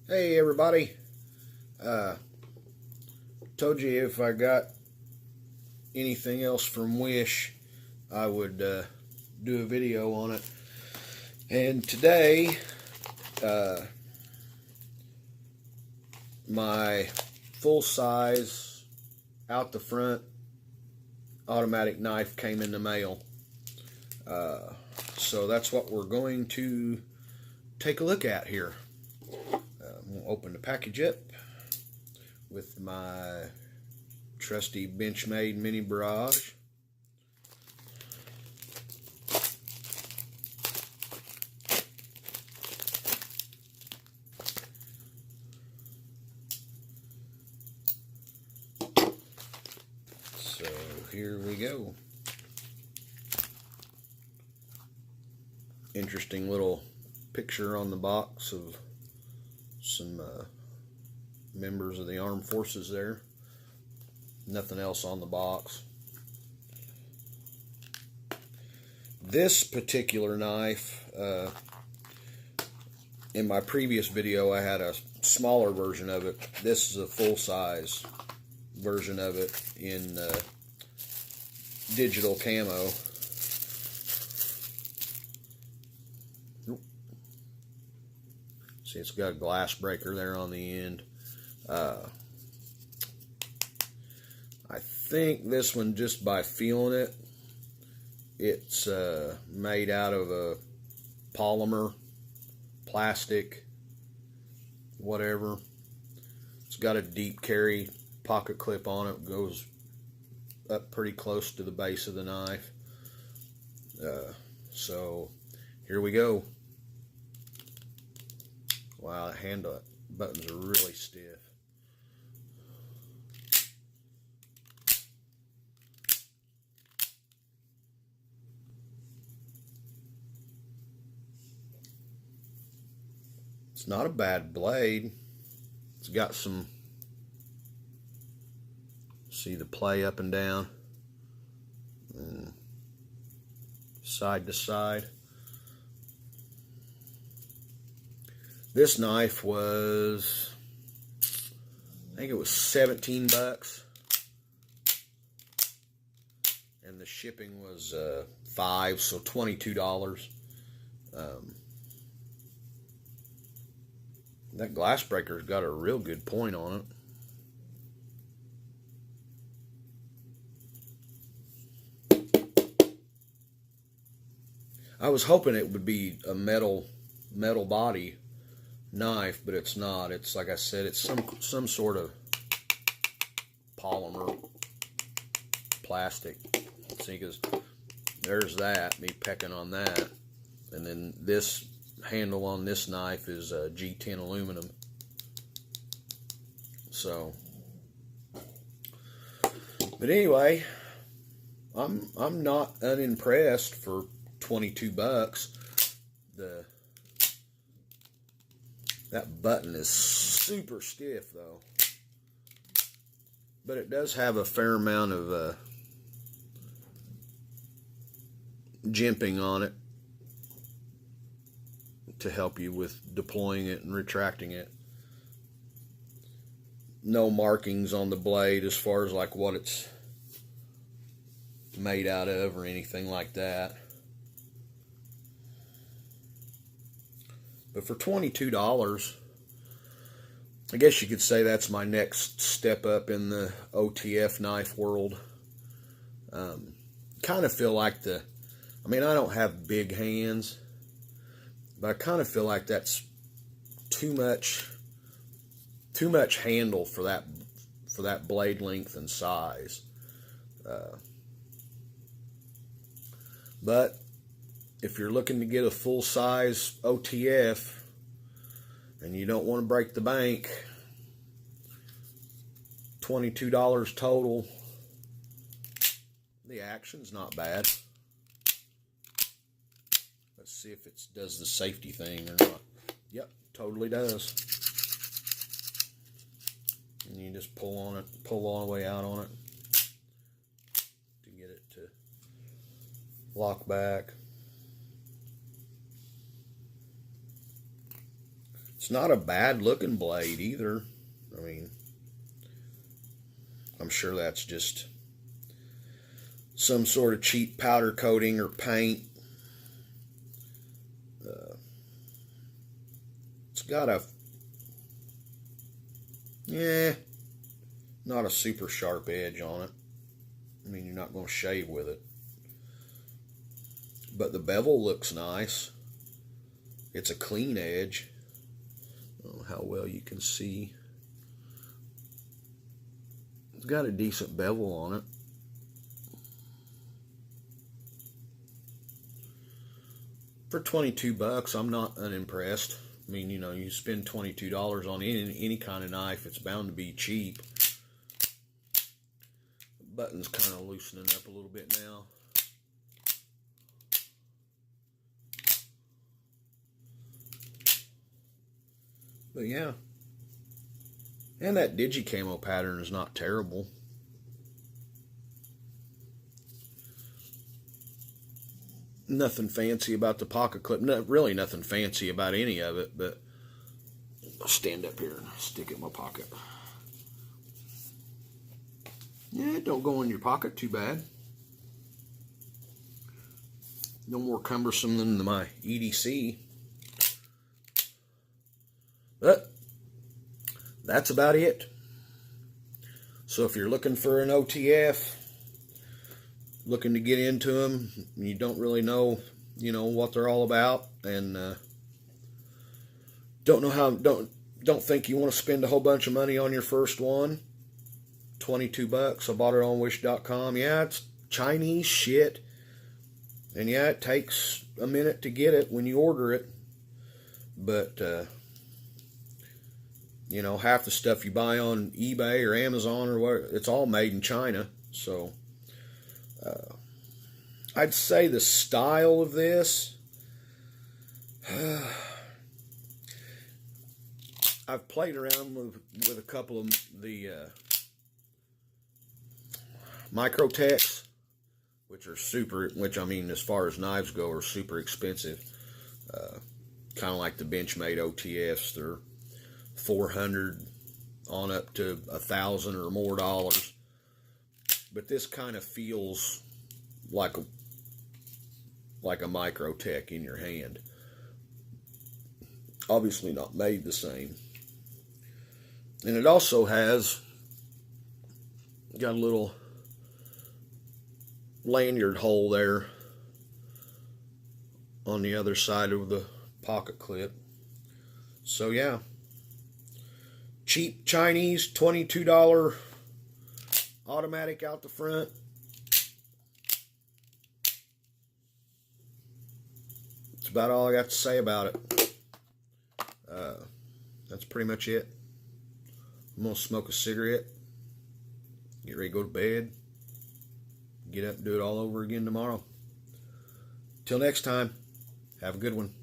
Hey everybody, told you if I got anything else from Wish I would do a video on it. And today my full size out the front automatic knife came in the mail. So that's what we're going to take a look at here. We'll open the package up with my trusty Benchmade Mini Barrage. So here we go. Interesting little picture on the box of some members of the armed forces there. Nothing else on the box. This particular knife, in my previous video I had a smaller version of it. This is a full-size version of it in digital camo. See, it's got a glass breaker there on the end. I think this one, just by feeling it, it's made out of a polymer, plastic, whatever. It's got a deep carry pocket clip on it. Goes up pretty close to the base of the knife. So here we go. Wow, the handle buttons are really stiff. It's not a bad blade. It's got some, see the play up and down and side to side. This knife was, I think it was 17 bucks, and the shipping was $5, so $22. That glass breaker's got a real good point on it. I was hoping it would be a metal body knife, but it's not. It's, like I said, it's some sort of polymer, plastic. See, because there's that, me pecking on that, and then this handle on this knife is G10 aluminum. So, but anyway, I'm not unimpressed for 22 bucks. That button is super stiff though, but it does have a fair amount of jimping on it to help you with deploying it and retracting it. No markings on the blade as far as like what it's made out of or anything like that. But for $22, I guess you could say that's my next step up in the OTF knife world. Kind of feel like I mean, I don't have big hands, but I kind of feel like that's too much handle for that blade length and size. But if you're looking to get a full-size OTF and you don't want to break the bank, $22 total. The action's not bad. Let's see if it does the safety thing or not. Yep, totally does. And you just pull on it, pull all the way out on it to get it to lock back. It's not a bad looking blade either. I mean, I'm sure that's just some sort of cheap powder coating or paint. It's got a, not a super sharp edge on it. I mean, you're not going to shave with it. But the bevel looks nice. It's a clean edge. I don't know how well you can see. It's got a decent bevel on it. For $22, I'm not unimpressed. I mean, you know, you spend $22 on any kind of knife, it's bound to be cheap. The button's kind of loosening up a little bit now. But yeah. And that digi-camo pattern is not terrible. Nothing fancy about the pocket clip. Really nothing fancy about any of it, but I'll stand up here and stick it in my pocket. Yeah, it don't go in your pocket too bad. No more cumbersome than my EDC. But that's about it. So if you're looking for an OTF, looking to get into them, you don't really know, you know, what they're all about, and don't think you want to spend a whole bunch of money on your first one. $22. I bought it on Wish.com. Yeah, it's Chinese shit, and yeah, it takes a minute to get it when you order it, but you know, half the stuff you buy on eBay or Amazon or whatever, it's all made in China. So I'd say the style of this, I've played around with a couple of the Microtechs, which I mean, as far as knives go, are super expensive. Kind of like the Benchmade OTFs. They're $400 on up to $1,000 or more dollars. But this kind of feels like a Microtech in your hand. Obviously not made the same. And it also has got a little lanyard hole there on the other side of the pocket clip. So yeah, cheap Chinese $22 automatic out the front. That's about all I got to say about it. That's pretty much it. I'm going to smoke a cigarette, get ready to go to bed, get up and do it all over again tomorrow. Till next time, have a good one.